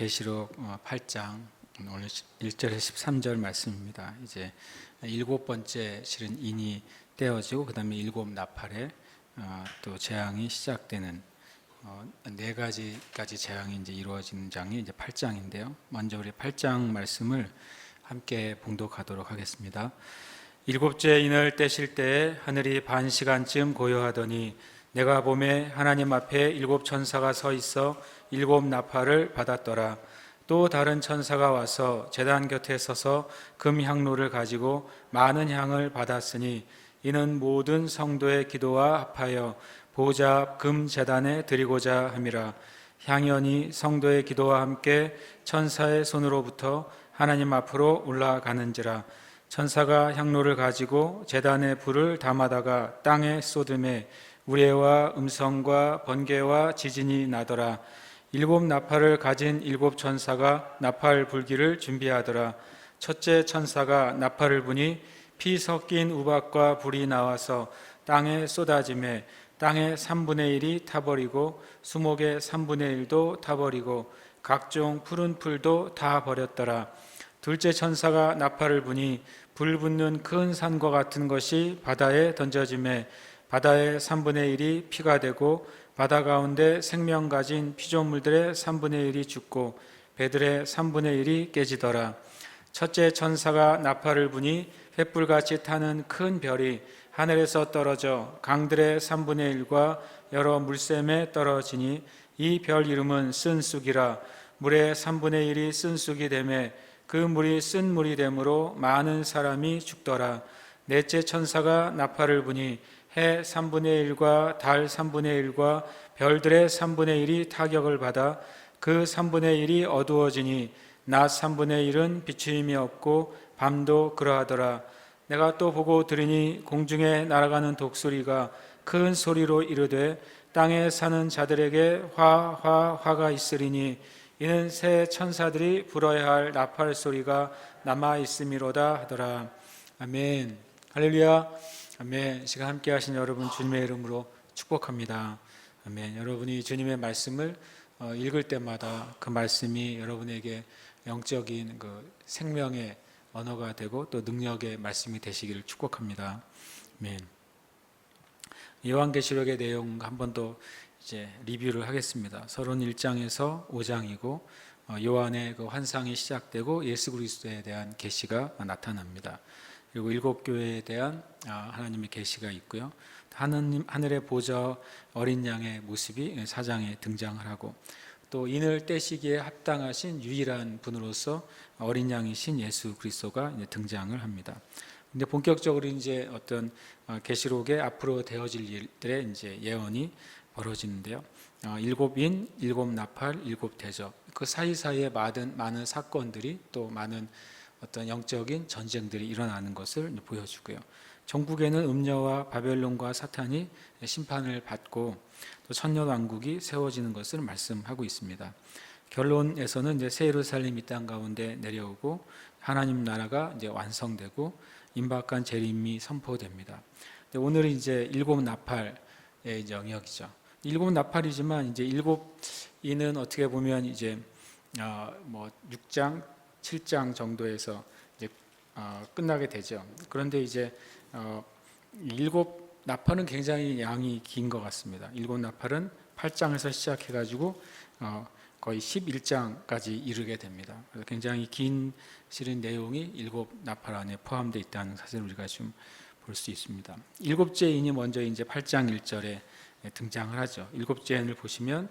계시록 8장 오늘 1절에서 13절 말씀입니다. 이제 일곱 번째 실은 인이 떼어지고 그 다음에 일곱 나팔에 또 재앙이 시작되는 네 가지까지 재앙이 이제 이루어지는 장이 이제 8장인데요. 먼저 우리 8장 말씀을 함께 봉독하도록 하겠습니다. 일곱째 인을 떼실 때에 하늘이 반 시간쯤 고요하더니 내가 보매 하나님 앞에 일곱 천사가 서 있어 일곱 나팔을 받았더라. 또 다른 천사가 와서 제단 곁에 서서 금 향로를 가지고 많은 향을 받았으니 이는 모든 성도의 기도와 합하여 보좌 앞 금 제단에 드리고자 함이라. 향연이 성도의 기도와 함께 천사의 손으로부터 하나님 앞으로 올라가는지라. 천사가 향로를 가지고 제단에 불을 담아다가 땅에 쏟음에 우레와 음성과 번개와 지진이 나더라. 일곱 나팔을 가진 일곱 천사가 나팔 불기를 준비하더라. 첫째 천사가 나팔을 부니 피 섞인 우박과 불이 나와서 땅에 쏟아지매 땅의 3분의 1이 타버리고 수목의 3분의 1도 타버리고 각종 푸른 풀도 다 버렸더라. 둘째 천사가 나팔을 부니 불 붙는 큰 산과 같은 것이 바다에 던져지매 바다의 3분의 1이 피가 되고 바다 가운데 생명 가진 피조물들의 3분의 1이 죽고 배들의 3분의 1이 깨지더라. 첫째 천사가 나팔을 부니 횃불같이 타는 큰 별이 하늘에서 떨어져 강들의 3분의 1과 여러 물샘에 떨어지니 이 별 이름은 쓴쑥이라. 물의 3분의 1이 쓴쑥이 되매 그 물이 쓴 물이 되므로 많은 사람이 죽더라. 넷째 천사가 나팔을 부니 해 3분의 1과 달 3분의 1과 별들의 3분의 1이 타격을 받아 그 3분의 1이 어두워지니 낮 3분의 1은 비추임이 없고 밤도 그러하더라. 내가 또 보고 들으니 공중에 날아가는 독수리가 큰 소리로 이르되 땅에 사는 자들에게 화가 있으리니 이는 새 천사들이 불어야 할 나팔 소리가 남아 있음이로다 하더라. 아멘. 할렐루야. 아멘. 시간 함께 하신 여러분 주님의 이름으로 축복합니다. 아멘. 여러분이 주님의 말씀을 읽을 때마다 그 말씀이 여러분에게 영적인 그 생명의 언어가 되고 또 능력의 말씀이 되시기를 축복합니다. 아멘. 요한계시록의 내용 한 번 더 이제 리뷰를 하겠습니다. 서론 1장에서 5장이고 요한의 그 환상이 시작되고 예수 그리스도에 대한 계시가 나타납니다. 그리고 일곱 교회에 대한 하나님의 계시가 있고요. 하늘의 보좌 어린 양의 모습이 4장에 등장을 하고 또 인을 떼시기에 합당하신 유일한 분으로서 어린 양이신 예수 그리스도가 등장을 합니다. 근데 본격적으로 이제 어떤 계시록에 앞으로 되어질 일들의 이제 예언이 벌어지는데요. 일곱 인, 일곱 나팔, 일곱 대접. 그 사이사이에 많은 사건들이 또 많은 어떤 영적인 전쟁들이 일어나는 것을 보여주고요. 전국에는 음녀와 바벨론과 사탄이 심판을 받고 또 천년왕국이 세워지는 것을 말씀하고 있습니다. 결론에서는 이제 새 예루살렘 이 땅 가운데 내려오고 하나님 나라가 이제 완성되고 임박한 재림이 선포됩니다. 오늘은 이제 일곱 나팔의 영역이죠. 일곱 나팔이지만 이제 일곱 인은 어떻게 보면 이제 6장, 7장 정도에서 이제 끝나게 되죠. 그런데 이제 일곱 나팔은 굉장히 양이 긴 것 같습니다. 일곱 나팔은 8장에서 시작해가지고 거의 11장까지 이르게 됩니다. 그래서 굉장히 긴 실은 내용이 일곱 나팔 안에 포함되어 있다는 사실을 우리가 좀 볼 수 있습니다. 일곱째 인이 먼저 이제 8장 1절에 등장을 하죠. 일곱째 인을 보시면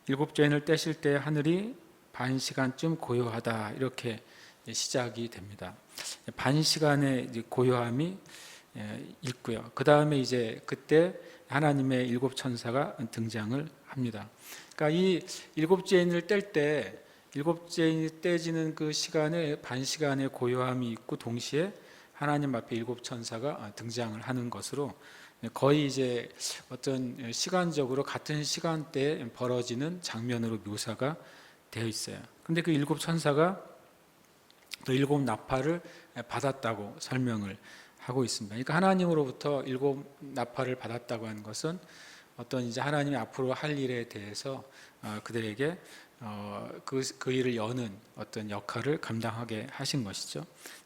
일곱째 인을 떼실 때 하늘이 반 시간쯤 고요하다 이렇게 시작이 됩니다. 반 시간의 고요함이 있고요. 그 다음에 이제 그때 하나님의 일곱 천사가 등장을 합니다. 그러니까 이 일곱째 인을 뗄 때 일곱째 인이 떼지는 그 시간에 반 시간의 고요함이 있고 동시에 하나님 앞에 일곱 천사가 등장을 하는 것으로 거의 이제 어떤 시간적으로 같은 시간대에 벌어지는 장면으로 묘사가 되어 있어요. 그런데 그 일곱 천사가 또 일곱 나팔을 받았다고 설명을 하고 있습니다. 그러니까 하나님으로부터 일곱 나팔을 받았다고 하는 것은 어떤 이제 하나님이 앞으로 할 일에 대해서 그들에게 그 일을 여는 어떤 역할을 감당하게 하신 것이죠.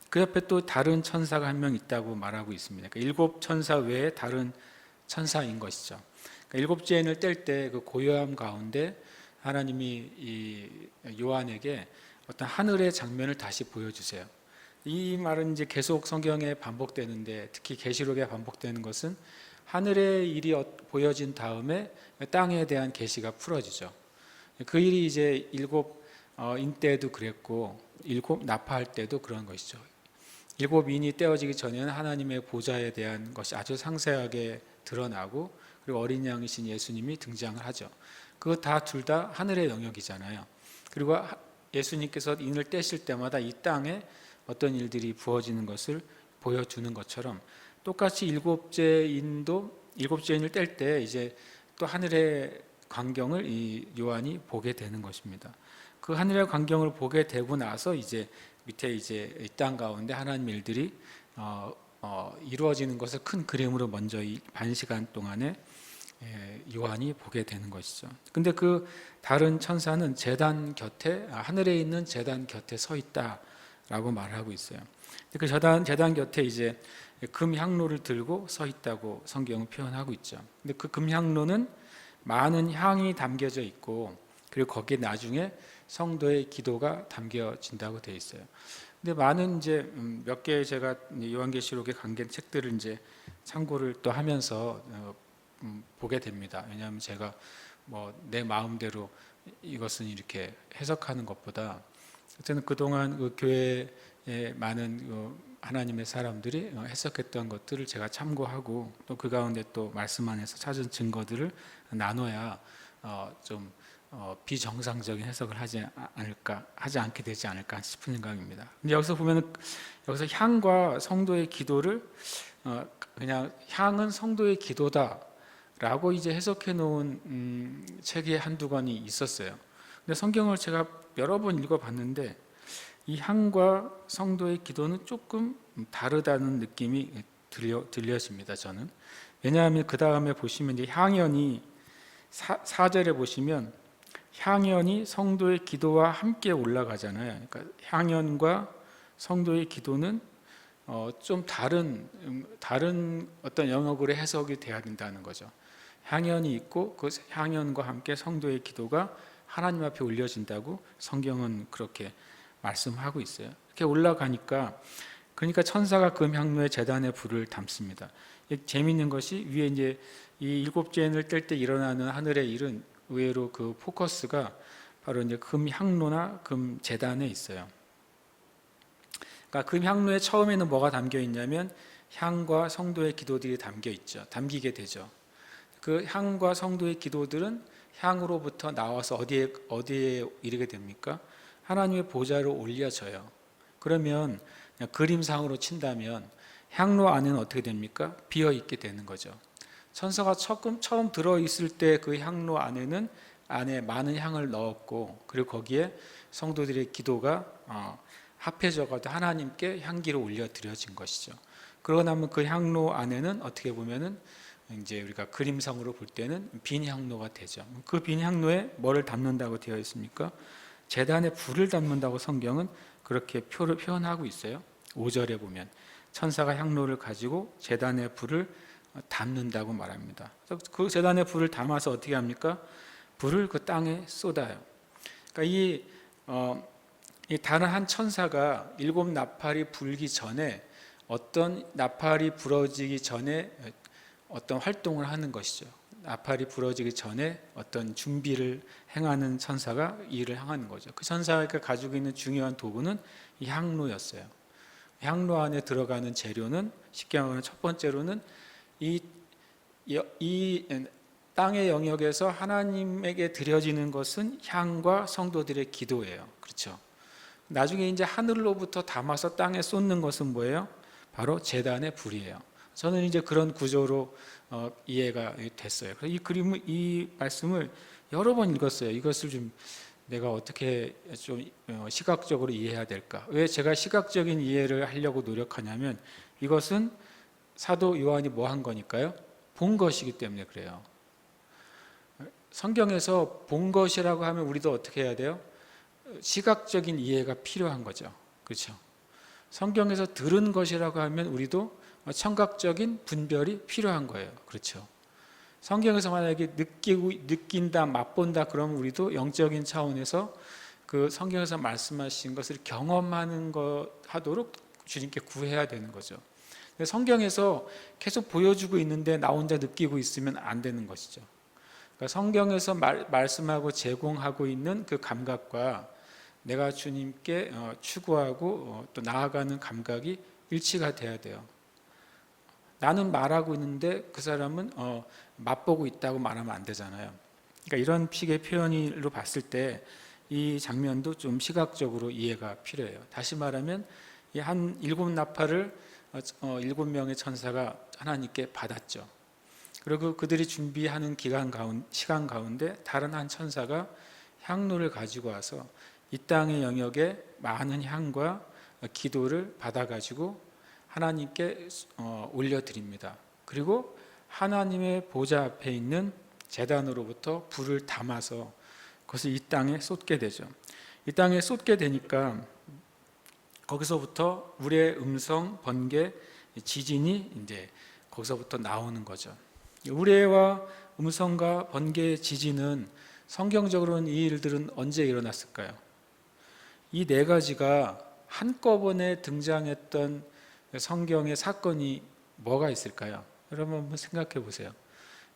그 옆에 또 다른 천사가 한 명 있다고 말하고 있습니다. 그러니까 일곱 천사 외에 다른 천사인 것이죠. 그러니까 일곱째 인을 뗄 때 그 고요함 가운데 하나님이 이 요한에게 어떤 하늘의 장면을 다시 보여주세요. 이 말은 이제 계속 성경에 반복되는데, 특히 계시록에 반복되는 것은 하늘의 일이 보여진 다음에 땅에 대한 계시가 풀어지죠. 그 일이 이제 일곱 인 때도 그랬고 일곱 나팔 때도 그런 것이죠. 일곱 인이 떼어지기 전에는 하나님의 보좌에 대한 것이 아주 상세하게 드러나고, 그리고 어린 양이신 예수님이 등장을 하죠. 그거 다 둘 다 하늘의 영역이잖아요. 그리고 예수님께서 인을 떼실 때마다 이 땅에 어떤 일들이 부어지는 것을 보여주는 것처럼, 똑같이 일곱째 인을 뗄 때 이제 또 하늘의 광경을 이 요한이 보게 되는 것입니다. 그 하늘의 광경을 보게 되고 나서 이제 밑에 이제 이 땅 가운데 하나님의 일들이 이루어지는 것을 큰 그림으로 먼저 이 반시간 동안에 요한이 보게 되는 것이죠. 근데 그 다른 천사는 제단 곁에, 하늘에 있는 제단 곁에 서 있다라고 말하고 있어요. 그 제단 곁에 이제 금향로를 들고 서 있다고 성경은 표현하고 있죠. 근데 그 금향로는 많은 향이 담겨져 있고, 그리고 거기에 나중에 성도의 기도가 담겨진다고 되어 있어요. 근데 많은 이제 몇 개의 제가 요한계시록에 관계된 책들을 이제 참고를 또 하면서 보게 됩니다. 왜냐하면 제가 뭐 내 마음대로 이것은 이렇게 해석하는 것보다, 저는 그동안 그 교회에 많은 하나님의 사람들이 해석했던 것들을 제가 참고하고, 또 그 가운데 또 말씀 안에서 찾은 증거들을 나눠야 좀 비정상적인 해석을 하지 않게 되지 않을까 싶은 생각입니다. 근데 여기서 보면은, 여기서 향과 성도의 기도를 그냥 향은 성도의 기도다라고 이제 해석해 놓은 책이 한두 권이 있었어요. 근데 성경을 제가 여러 번 읽어봤는데 이 향과 성도의 기도는 조금 다르다는 느낌이 들려집니다. 저는. 왜냐하면 그 다음에 보시면 이제 향연이 4절에 보시면 향연이 성도의 기도와 함께 올라가잖아요. 그러니까 향연과 성도의 기도는 좀 다른 어떤 영역으로 해석이 돼야 된다는 거죠. 향연이 있고 그 향연과 함께 성도의 기도가 하나님 앞에 올려진다고 성경은 그렇게 말씀하고 있어요. 이렇게 올라가니까, 그러니까 천사가 금향로의 제단에 불을 담습니다. 재미있는 것이 위에 이제 이 일곱째 인을 뗄 때 일어나는 하늘의 일은 의외로 그 포커스가 바로 이제 금향로나 금제단에 있어요. 그러니까 금향로에 처음에는 뭐가 담겨 있냐면 향과 성도의 기도들이 담겨 있죠. 담기게 되죠. 그 향과 성도의 기도들은 향으로부터 나와서 어디에 이르게 됩니까? 하나님의 보좌로 올려져요. 그러면 그림상으로 친다면 향로 안에는 어떻게 됩니까? 비어 있게 되는 거죠. 천사가 처음 들어있을 때 그 향로 안에 많은 향을 넣었고, 그리고 거기에 성도들의 기도가 합해져가지고 하나님께 향기로 올려드려진 것이죠. 그러고 나면 그 향로 안에는 어떻게 보면은 이제 우리가 그림상으로 볼 때는 빈 향로가 되죠. 그 빈 향로에 뭐를 담는다고 되어 있습니까? 제단에 불을 담는다고 성경은 그렇게 표현하고 있어요. 5절에 보면 천사가 향로를 가지고 제단에 불을 담는다고 말합니다. 그 제단에 불을 담아서 어떻게 합니까? 불을 그 땅에 쏟아요. 그러니까 이 다른 한 천사가 일곱 나팔이 불기 전에, 어떤 나팔이 불어지기 전에 어떤 활동을 하는 것이죠. 나팔이 불어지기 전에 어떤 준비를 행하는 천사가 이 일을 행하는 거죠. 그 천사가 가지고 있는 중요한 도구는 이 향로였어요. 향로 안에 들어가는 재료는, 쉽게 말하면 첫 번째로는 이 땅의 영역에서 하나님에게 드려지는 것은 향과 성도들의 기도예요. 그렇죠? 나중에 이제 하늘로부터 담아서 땅에 쏟는 것은 뭐예요? 바로 제단의 불이에요. 저는 이제 그런 구조로 이해가 됐어요. 그래서 이 말씀을 여러 번 읽었어요. 이것을 좀 내가 어떻게 좀 시각적으로 이해해야 될까? 왜 제가 시각적인 이해를 하려고 노력하냐면, 이것은 사도 요한이 뭐 한 거니까요? 본 것이기 때문에 그래요. 성경에서 본 것이라고 하면 우리도 어떻게 해야 돼요? 시각적인 이해가 필요한 거죠. 그렇죠? 성경에서 들은 것이라고 하면 우리도 청각적인 분별이 필요한 거예요. 그렇죠? 성경에서 만약에 느낀다, 맛본다 그러면 우리도 영적인 차원에서 그 성경에서 말씀하신 것을 경험하는 것 하도록 주님께 구해야 되는 거죠. 성경에서 계속 보여주고 있는데 나 혼자 느끼고 있으면 안 되는 것이죠. 그러니까 성경에서 말씀하고 제공하고 있는 그 감각과 내가 주님께 추구하고 또 나아가는 감각이 일치가 돼야 돼요. 나는 말하고 있는데 그 사람은 맛보고 있다고 말하면 안 되잖아요. 그러니까 이런 식의 표현으로 봤을 때 이 장면도 좀 시각적으로 이해가 필요해요. 다시 말하면 한 7나팔을 7명의 천사가 하나님께 받았죠. 그리고 그들이 준비하는 시간 가운데 다른 한 천사가 향로를 가지고 와서 이 땅의 영역에 많은 향과 기도를 받아가지고 하나님께 올려드립니다. 그리고 하나님의 보좌 앞에 있는 제단으로부터 불을 담아서 그것을 이 땅에 쏟게 되죠. 이 땅에 쏟게 되니까 거기서부터 우리의 음성, 번개, 지진이 이제 거기서부터 나오는 거죠. 우레와 음성과 번개의 지진은 성경적으로는 이 일들은 언제 일어났을까요? 이 네 가지가 한꺼번에 등장했던 성경의 사건이 뭐가 있을까요? 여러분 한번 생각해 보세요.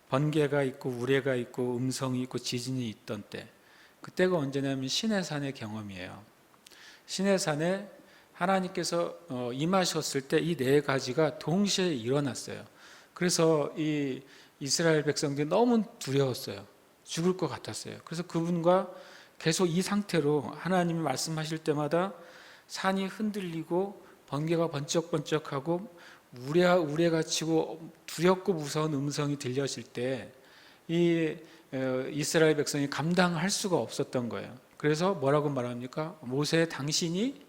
번개가 있고 우레가 있고 음성이 있고 지진이 있던 때, 그때가 언제냐면 시내산의 경험이에요. 시내산에 하나님께서 임하셨을 때 이 네 가지가 동시에 일어났어요. 그래서 이 이스라엘 백성들이 너무 두려웠어요. 죽을 것 같았어요. 그래서 그분과 계속 이 상태로 하나님이 말씀하실 때마다 산이 흔들리고 번개가 번쩍번쩍하고 우레가 치고 두렵고 무서운 음성이 들렸을 때 이 이스라엘 백성이 감당할 수가 없었던 거예요. 그래서 뭐라고 말합니까? 모세 당신이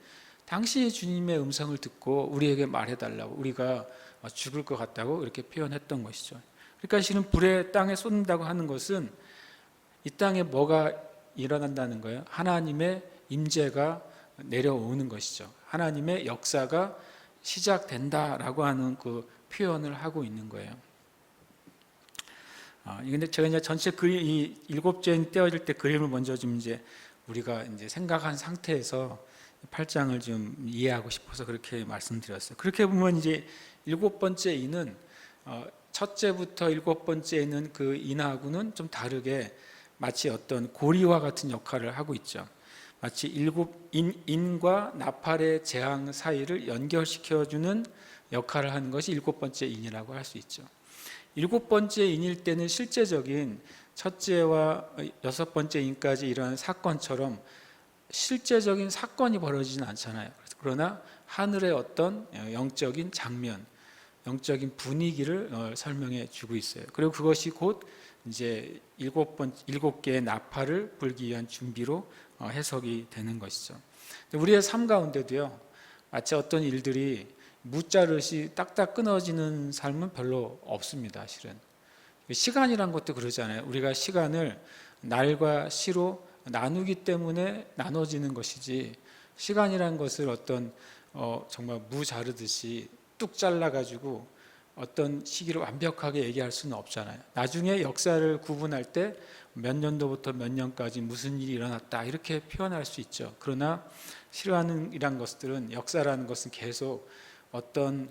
주님의 음성을 듣고 우리에게 말해달라고, 우리가 죽을 것 같다고 이렇게 표현했던 것이죠. 그러니까 실은 불에 땅에 쏟는다고 하는 것은 이 땅에 뭐가 일어난다는 거예요? 하나님의 임재가 내려오는 것이죠. 하나님의 역사가 시작된다라고 하는 그 표현을 하고 있는 거예요. 근데 제가 이제 전체 이 7째 떼어질 때 그림을 먼저 좀 이제 우리가 이제 생각한 상태에서 8장을 좀 이해하고 싶어서 그렇게 말씀드렸어요. 그렇게 보면 이제 7번째 인은 첫째부터 7번째 인은 그 인하고는 좀 다르게 마치 어떤 고리와 같은 역할을 하고 있죠. 마치 인과 나팔의 재앙 사이를 연결시켜주는 역할을 하는 것이 7번째 인이라고 할 수 있죠. 7번째 인일 때는 실제적인 첫째와 6번째 인까지 일어난 사건처럼 실제적인 사건이 벌어지진 않잖아요. 그러나 하늘의 어떤 영적인 장면, 영적인 분위기를 설명해 주고 있어요. 그리고 그것이 곧 이제 7개의 나팔을 불기 위한 준비로 해석이 되는 것이죠. 우리의 삶 가운데도요, 마치 어떤 일들이 무자르시 딱딱 끊어지는 삶은 별로 없습니다. 실은 시간이란 것도 그러잖아요. 우리가 시간을 날과 시로 나누기 때문에 나눠지는 것이지, 시간이란 것을 어떤 정말 무 자르듯이 뚝 잘라가지고 어떤 시기를 완벽하게 얘기할 수는 없잖아요. 나중에 역사를 구분할 때 몇 년도부터 몇 년까지 무슨 일이 일어났다 이렇게 표현할 수 있죠. 그러나 시간이란 것들은, 역사라는 것은 계속 어떤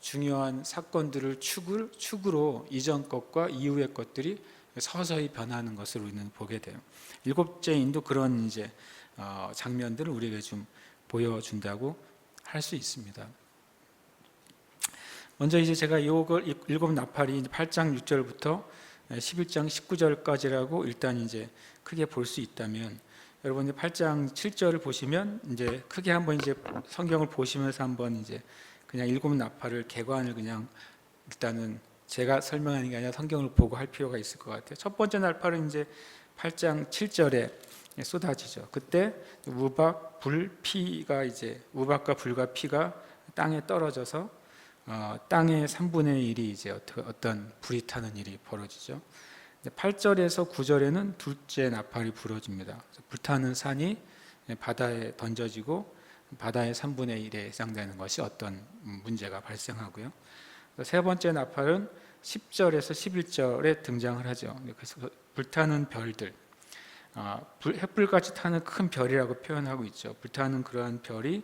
중요한 사건들을 축으로 이전 것과 이후의 것들이 서서히 변하는 것을 우리는 보게 돼요. 7째 인도 그런 이제 장면들을 우리에게 좀 보여준다고 할 수 있습니다. 먼저 이제 제가 이걸 7나팔이 8장 6절부터 11장 19절까지라고 일단 이제 크게 볼 수 있다면, 여러분이 8장 7절을 보시면 이제 크게 한번 이제 성경을 보시면서 한번 이제 그냥 7나팔을 개관을 그냥 일단은 제가 설명하는 게 아니라 성경을 보고 할 필요가 있을 것 같아요. 첫 번째 나팔은 이제 8장 7절에 쏟아지죠. 그때 우박, 불, 피가 이제 우박과 불과 피가 땅에 떨어져서 땅의 3분의 1이 이제 어떤 불이 타는 일이 벌어지죠. 8절에서 9절에는 둘째 나팔이 불어집니다. 불타는 산이 바다에 던져지고 바다의 3분의 1에 해당되는 것이 어떤 문제가 발생하고요. 세 번째 나팔은 10절에서 11절에 등장을 하죠. 그래서 불타는 별들, 햇불같이 타는 큰 별이라고 표현하고 있죠. 불타는 그러한 별이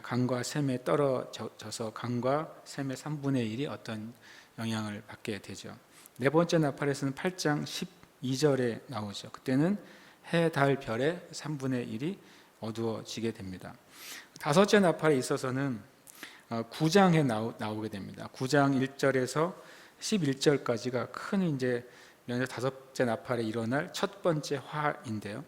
강과 샘에 떨어져서 강과 샘의 3분의 1이 어떤 영향을 받게 되죠. 네 번째 나팔에서는 8장 12절에 나오죠. 그때는 해, 달, 별의 3분의 1이 어두워지게 됩니다. 다섯째 나팔에 있어서는 9장에 나오게 됩니다. 9장 1절에서 11절까지가 큰 이제 다섯째 나팔에 일어날 첫 번째 화인데요.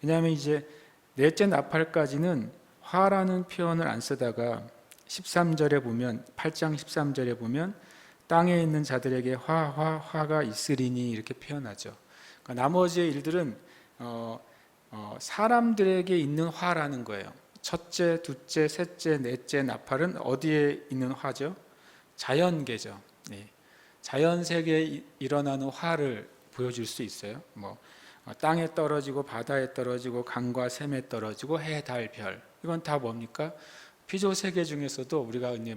왜냐하면 이제 넷째 나팔까지는 화라는 표현을 안 쓰다가 13절에 보면 8장 13절에 보면 땅에 있는 자들에게 화가 있으리니 이렇게 표현하죠. 그러니까 나머지의 일들은 사람들에게 있는 화라는 거예요. 첫째, 둘째, 셋째, 넷째 나팔은 어디에 있는 화죠? 자연계죠. 자연 세계에 일어나는 화를 보여줄 수 있어요. 땅에 떨어지고 바다에 떨어지고 강과 샘에 떨어지고 해, 달, 별, 이건 다 뭡니까? 피조 세계 중에서도 우리가 이제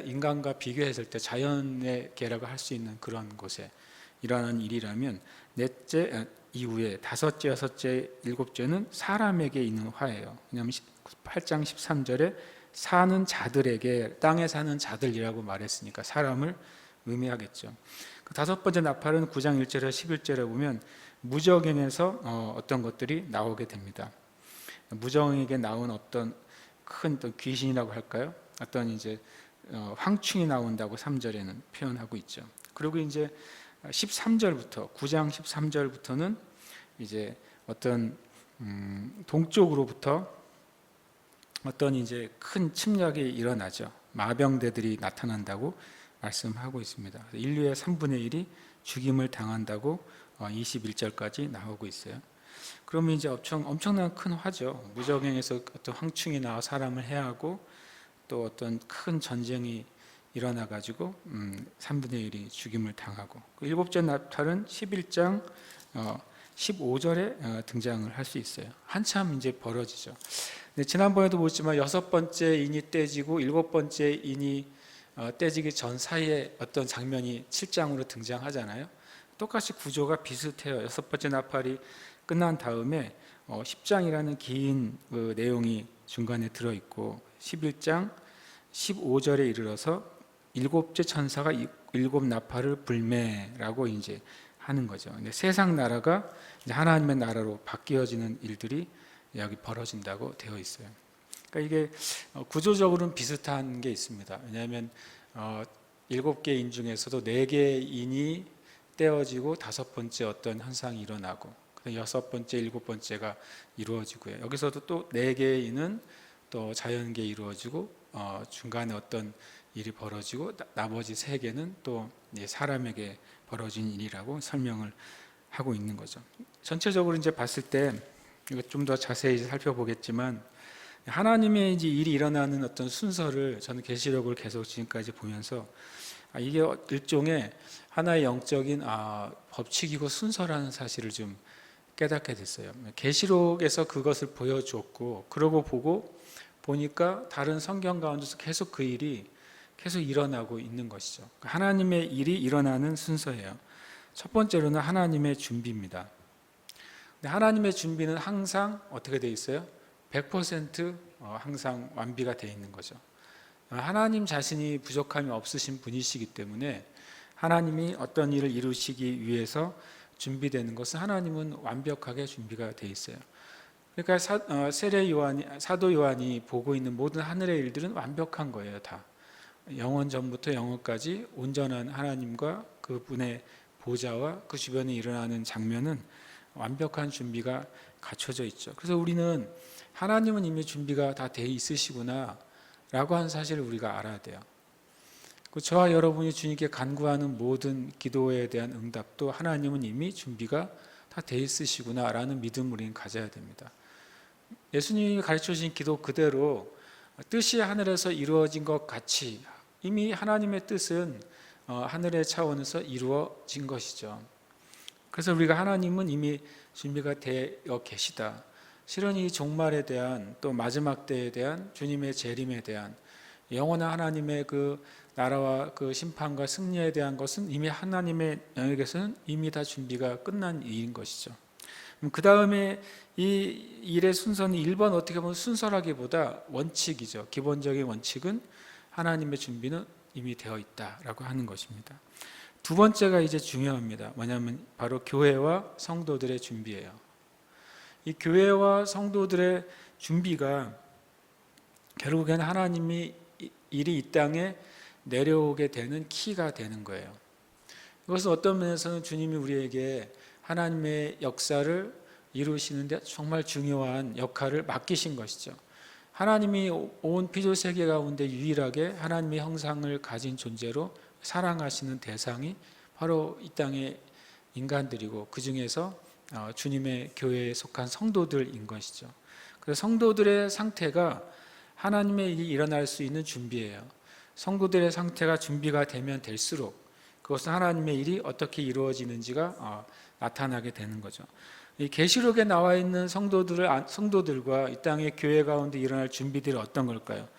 인간과 비교했을 때 자연의 계라고 할 수 있는 그런 곳에 일어나는 일이라면 넷째 이후에 다섯째, 여섯째, 일곱째는 사람에게 있는 화예요. 왜냐하면 8장 13절에 사는 자들에게, 땅에 사는 자들이라고 말했으니까 사람을 의미하겠죠. 그 다섯 번째 나팔은 9장 1절에서 11절에 보면 무적행에서 어떤 것들이 나오게 됩니다. 무적에게 나온 어떤 큰 또 귀신이라고 할까요? 어떤 이제 황충이 나온다고 3절에는 표현하고 있죠. 그리고 이제 13절부터 9장 13절부터는 이제 어떤 동쪽으로부터 어떤 이제 큰 침략이 일어나죠. 마병대들이 나타난다고 말씀하고 있습니다. 인류의 3분의 1이 죽임을 당한다고 21절까지 나오고 있어요. 그러면 이제 엄청난 큰 화죠. 무적행에서 어떤 황충이 나와 사람을 해하고 또 어떤 큰 전쟁이 일어나 가지고 3분의 1이 죽임을 당하고, 그 일곱째 나팔은 11장 15절에 등장을 할 수 있어요. 한참 이제 벌어지죠. 근데 지난번에도 보셨지만 여섯 번째 인이 떼지고 일곱 번째 인이 떼지기 전 사이에 어떤 장면이 7장으로 등장하잖아요. 똑같이 구조가 비슷해요. 여섯 번째 나팔이 끝난 다음에 10장이라는 긴 그 내용이 중간에 들어있고 11장 15절에 이르러서 일곱째 천사가 일곱 나팔을 불매라고 이제 하는 거죠. 근데 세상 나라가 이제 하나님의 나라로 바뀌어지는 일들이 여기 벌어진다고 되어 있어요. 그러니까 이게 구조적으로는 비슷한 게 있습니다. 왜냐하면 7개 인 중에서도 4개 인이 떼어지고 다섯 번째 어떤 현상이 일어나고 여섯 번째, 일곱 번째가 이루어지고요. 여기서도 또 4개의 인은 또 자연계에 이루어지고 중간에 어떤 일이 벌어지고 나머지 3개는 또 사람에게 벌어진 일이라고 설명을 하고 있는 거죠. 전체적으로 이제 봤을 때 이거 좀 더 자세히 살펴보겠지만 하나님의 이제 일이 일어나는 어떤 순서를 저는 계시록을 계속 지금까지 보면서 이게 일종의 하나의 영적인 법칙이고 순서라는 사실을 좀 깨닫게 됐어요. 계시록에서 그것을 보여주었고, 그러고 보니까 다른 성경 가운데서 계속 그 일이 계속 일어나고 있는 것이죠. 하나님의 일이 일어나는 순서예요. 첫 번째로는 하나님의 준비입니다. 근데 하나님의 준비는 항상 어떻게 되어 있어요? 100% 항상 완비가 되어 있는 거죠. 하나님 자신이 부족함이 없으신 분이시기 때문에 하나님이 어떤 일을 이루시기 위해서 준비되는 것은 하나님은 완벽하게 준비가 되어 있어요. 그러니까 사도 요한이 보고 있는 모든 하늘의 일들은 완벽한 거예요. 다 영원 전부터 영원까지 온전한 하나님과 그분의 보좌와 그 주변에 일어나는 장면은 완벽한 준비가 갖춰져 있죠. 그래서 우리는 하나님은 이미 준비가 다 돼 있으시구나 라고 하는 사실을 우리가 알아야 돼요. 저와 여러분이 주님께 간구하는 모든 기도에 대한 응답도 하나님은 이미 준비가 다 돼 있으시구나 라는 믿음을 우리는 가져야 됩니다. 예수님이 가르쳐 주신 기도 그대로 뜻이 하늘에서 이루어진 것 같이 이미 하나님의 뜻은 하늘의 차원에서 이루어진 것이죠. 그래서 우리가 하나님은 이미 준비가 되어 계시다. 실은 이 종말에 대한 또 마지막 때에 대한 주님의 재림에 대한 영원한 하나님의 그 나라와 그 심판과 승리에 대한 것은 이미 하나님의 영역에서는 이미 다 준비가 끝난 일인 것이죠. 그 다음에 이 일의 순서는 1번 어떻게 보면 순서라기보다 원칙이죠. 기본적인 원칙은 하나님의 준비는 이미 되어 있다라고 하는 것입니다. 두 번째가 이제 중요합니다. 뭐냐면 바로 교회와 성도들의 준비예요. 이 교회와 성도들의 준비가 결국엔 하나님이 일이 이 땅에 내려오게 되는 키가 되는 거예요. 이것은 어떤 면에서는 주님이 우리에게 하나님의 역사를 이루시는데 정말 중요한 역할을 맡기신 것이죠. 하나님이 온 피조 세계 가운데 유일하게 하나님의 형상을 가진 존재로 사랑하시는 대상이 바로 이 땅의 인간들이고 그 중에서 주님의 교회에 속한 성도들인 것이죠. 그래서 성도들의 상태가 하나님의 일이 일어날 수 있는 준비예요. 성도들의 상태가 준비가 되면 될수록 그것은 하나님의 일이 어떻게 이루어지는지가 나타나게 되는 거죠. 이 계시록에 나와 있는 성도들과 이 땅의 교회 가운데 일어날 준비들이 어떤 걸까요?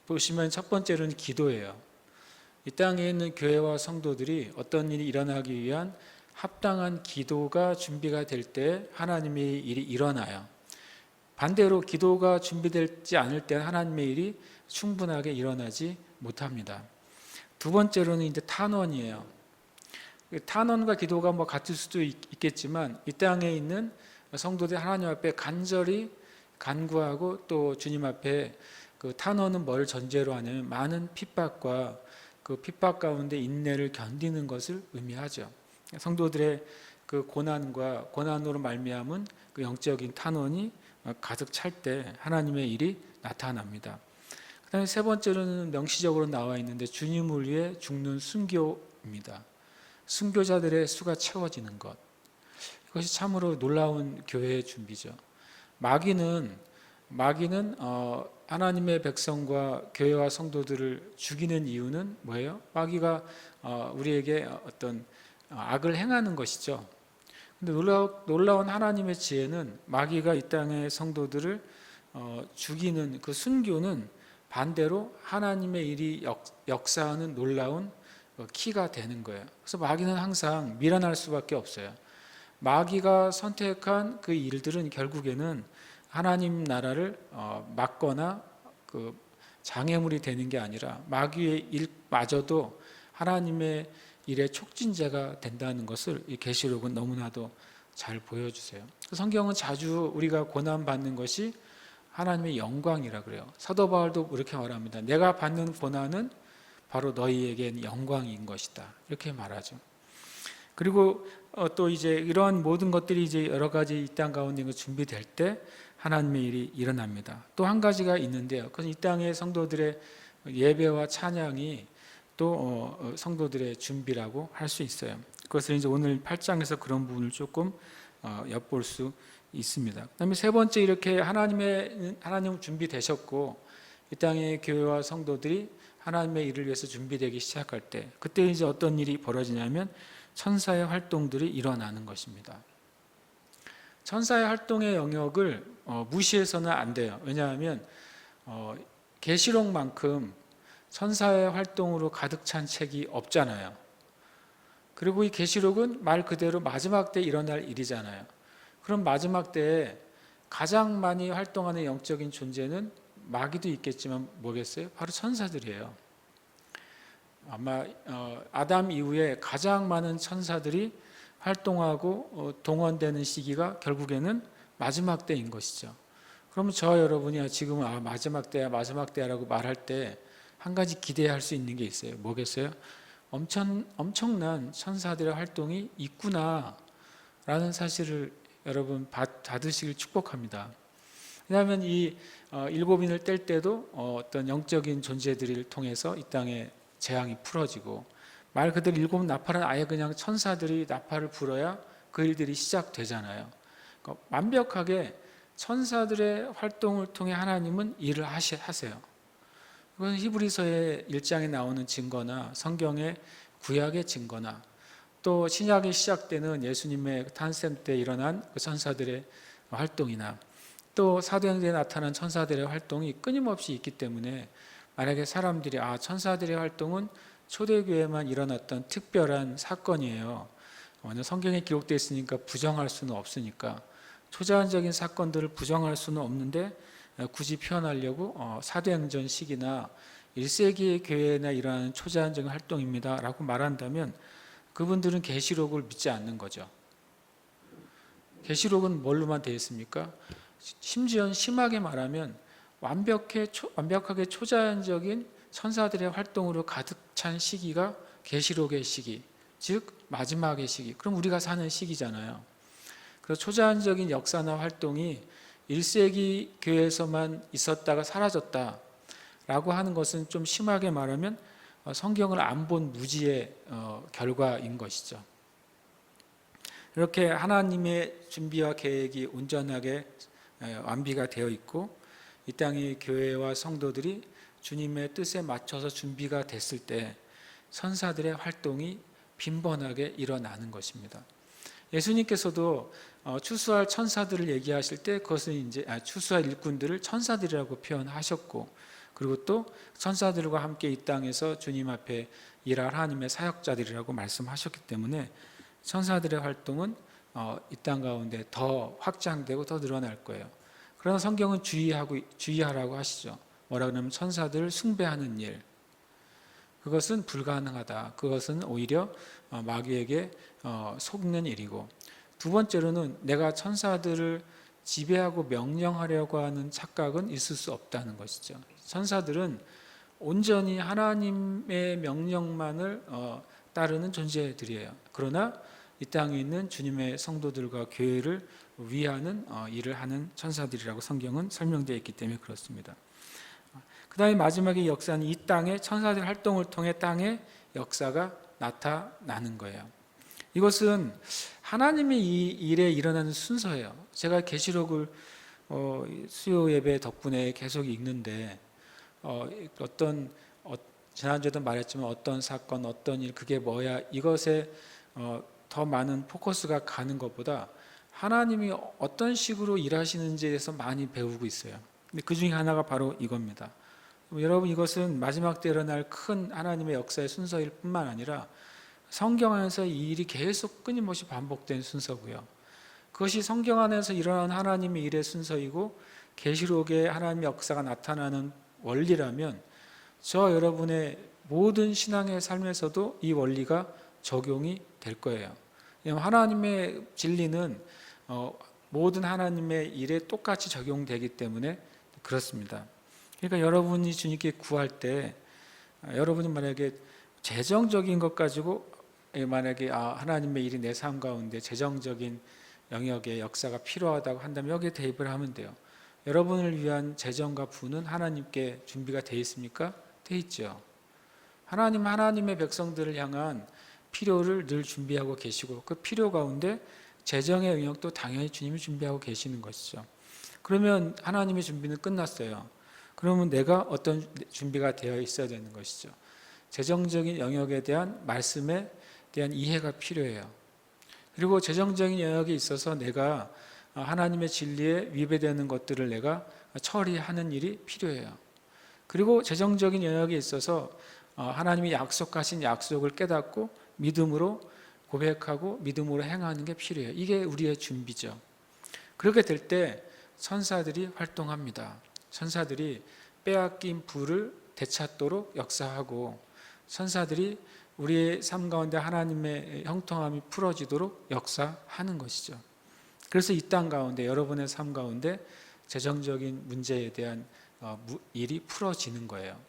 보시면 첫 번째로는 기도예요. 이 땅에 있는 교회와 성도들이 어떤 일이 일어나기 위한 합당한 기도가 준비가 될 때 하나님의 일이 일어나요. 반대로 기도가 준비되지 않을 때 하나님의 일이 충분하게 일어나지 못합니다. 두 번째로는 이제 탄원이에요. 탄원과 기도가 뭐 같을 수도 있겠지만 이 땅에 있는 성도들이 하나님 앞에 간절히 간구하고 또 주님 앞에 그 탄원은 뭘 전제로 하냐면 많은 핍박과 그 핍박 가운데 인내를 견디는 것을 의미하죠. 성도들의 그 고난으로 말미암은 그 영적인 탄원이 가득 찰 때 하나님의 일이 나타납니다. 그다음에 세 번째로는 명시적으로 나와 있는데 주님을 위해 죽는 순교입니다. 순교자들의 수가 채워지는 것. 이것이 참으로 놀라운 교회의 준비죠. 마귀는 하나님의 백성과 교회와 성도들을 죽이는 이유는 뭐예요? 마귀가 우리에게 어떤 악을 행하는 것이죠. 근데 놀라운 하나님의 지혜는 마귀가 이 땅의 성도들을 죽이는 그 순교는 반대로 하나님의 일이 역사하는 놀라운 키가 되는 거예요. 그래서 마귀는 항상 미련할 수밖에 없어요. 마귀가 선택한 그 일들은 결국에는 하나님 나라를 막거나 그 장애물이 되는 게 아니라 마귀의 일마저도 하나님의 일의 촉진제가 된다는 것을 이 계시록은 너무나도 잘 보여주세요. 성경은 자주 우리가 고난받는 것이 하나님의 영광이라 그래요. 사도 바울도 이렇게 말합니다. 내가 받는 고난은 바로 너희에겐 영광인 것이다. 이렇게 말하죠. 그리고 또 이제 이러한 모든 것들이 이제 여러 가지 이 땅 가운데 준비될 때 하나님의 일이 일어납니다. 또 한 가지가 있는데요. 그것은 이 땅의 성도들의 예배와 찬양이 또 성도들의 준비라고 할 수 있어요. 그것을 이제 오늘 8장에서 그런 부분을 조금 엿볼 수 있습니다. 그다음에 세 번째 이렇게 하나님 준비되셨고 이 땅의 교회와 성도들이 하나님의 일을 위해서 준비되기 시작할 때 그때 이제 어떤 일이 벌어지냐면 천사의 활동들이 일어나는 것입니다. 천사의 활동의 영역을 무시해서는 안 돼요. 왜냐하면 계시록만큼 천사의 활동으로 가득 찬 책이 없잖아요. 그리고 이 계시록은 말 그대로 마지막 때 일어날 일이잖아요. 그럼 마지막 때에 가장 많이 활동하는 영적인 존재는 마귀도 있겠지만 뭐겠어요? 바로 천사들이에요. 아마 아담 이후에 가장 많은 천사들이 활동하고 동원되는 시기가 결국에는 마지막 때인 것이죠. 그러면 저와 여러분이 지금은 마지막 때야라고 말할 때 한 가지 기대할 수 있는 게 있어요. 뭐겠어요? 엄청난 천사들의 활동이 있구나라는 사실을 여러분 받으시길 축복합니다. 왜냐하면 이 일곱인을 뗄 때도 어떤 영적인 존재들을 통해서 이 땅에 재앙이 풀어지고 말 그대로 일곱 나팔은 아예 그냥 천사들이 나팔을 불어야 그 일들이 시작되잖아요. 그러니까 완벽하게 천사들의 활동을 통해 하나님은 일을 하세요. 이건 히브리서의 1장에 나오는 증거나 성경의 구약의 증거나 또 신약이 시작되는 예수님의 탄생 때 일어난 그 천사들의 활동이나 또 사도행전에 나타난 천사들의 활동이 끊임없이 있기 때문에 만약에 사람들이 천사들의 활동은 초대교회만 일어났던 특별한 사건이에요. 성경에 기록되어 있으니까 부정할 수는 없으니까 초자연적인 사건들을 부정할 수는 없는데 굳이 표현하려고 사도행전 시기나 1세기의 교회나 일어나는 초자연적인 활동입니다 라고 말한다면 그분들은 계시록을 믿지 않는 거죠. 계시록은 뭘로만 되어 있습니까? 심지어 심하게 말하면 완벽하게 초자연적인 천사들의 활동으로 가득 찬 시기가 계시록의 시기, 즉 마지막의 시기. 그럼 우리가 사는 시기잖아요. 그래서 초자연적인 역사나 활동이 1세기 교회에서만 있었다가 사라졌다라고 하는 것은 좀 심하게 말하면 성경을 안 본 무지의 결과인 것이죠. 이렇게 하나님의 준비와 계획이 온전하게 완비가 되어 있고 이 땅의 교회와 성도들이 주님의 뜻에 맞춰서 준비가 됐을 때 천사들의 활동이 빈번하게 일어나는 것입니다. 예수님께서도 추수할 천사들을 얘기하실 때 그것은 이제 추수할 일꾼들을 천사들이라고 표현하셨고 그리고 또 천사들과 함께 이 땅에서 주님 앞에 일할 하나님의 사역자들이라고 말씀하셨기 때문에 천사들의 활동은 이 땅 가운데 더 확장되고 더 늘어날 거예요. 그러나 성경은 주의하라고 하시죠. 뭐라 그러면 천사들을 숭배하는 일, 그것은 불가능하다. 그것은 오히려 마귀에게 속는 일이고, 두 번째로는 내가 천사들을 지배하고 명령하려고 하는 착각은 있을 수 없다는 것이죠. 천사들은 온전히 하나님의 명령만을 따르는 존재들이에요. 그러나 이 땅에 있는 주님의 성도들과 교회를 위하는 일을 하는 천사들이라고 성경은 설명되어 있기 때문에 그렇습니다. 그 다음에 마지막의 역사는 이 땅에 천사들 활동을 통해 땅의 역사가 나타나는 거예요. 이것은 하나님의 이 일에 일어나는 순서예요. 제가 계시록을 수요 예배 덕분에 계속 읽는데 지난주에도 말했지만 어떤 사건, 어떤 일, 그게 뭐야, 이것에 더 많은 포커스가 가는 것보다 하나님이 어떤 식으로 일하시는지에 대해서 많이 배우고 있어요. 근데 그 중에 하나가 바로 이겁니다. 여러분, 이것은 마지막 때 일어날 큰 하나님의 역사의 순서일 뿐만 아니라 성경 안에서 이 일이 계속 끊임없이 반복된 순서고요. 그것이 성경 안에서 일어나는 하나님의 일의 순서이고 계시록에 하나님의 역사가 나타나는 원리라면 저 여러분의 모든 신앙의 삶에서도 이 원리가 적용이 될 거예요. 왜냐하면 하나님의 진리는 모든 하나님의 일에 똑같이 적용되기 때문에 그렇습니다. 그러니까 여러분이 주님께 구할 때 여러분이 만약에 재정적인 것 가지고 만약에 하나님의 일이 내 삶 가운데 재정적인 영역의 역사가 필요하다고 한다면 여기에 대입을 하면 돼요. 여러분을 위한 재정과 부는 하나님께 준비가 되어 있습니까? 되어 있죠. 하나님의 백성들을 향한 필요를 늘 준비하고 계시고 그 필요 가운데 재정의 영역도 당연히 주님이 준비하고 계시는 것이죠. 그러면 하나님의 준비는 끝났어요. 그러면 내가 어떤 준비가 되어 있어야 되는 것이죠. 재정적인 영역에 대한 말씀에 대한 이해가 필요해요. 그리고 재정적인 영역에 있어서 내가 하나님의 진리에 위배되는 것들을 내가 처리하는 일이 필요해요. 그리고 재정적인 영역에 있어서 하나님이 약속하신 약속을 깨닫고 믿음으로 고백하고 믿음으로 행하는 게 필요해요. 이게 우리의 준비죠. 그렇게 될 때 천사들이 활동합니다. 천사들이 빼앗긴 부를 되찾도록 역사하고 천사들이 우리의 삶 가운데 하나님의 형통함이 풀어지도록 역사하는 것이죠. 그래서 이 땅 가운데 여러분의 삶 가운데 재정적인 문제에 대한 일이 풀어지는 거예요.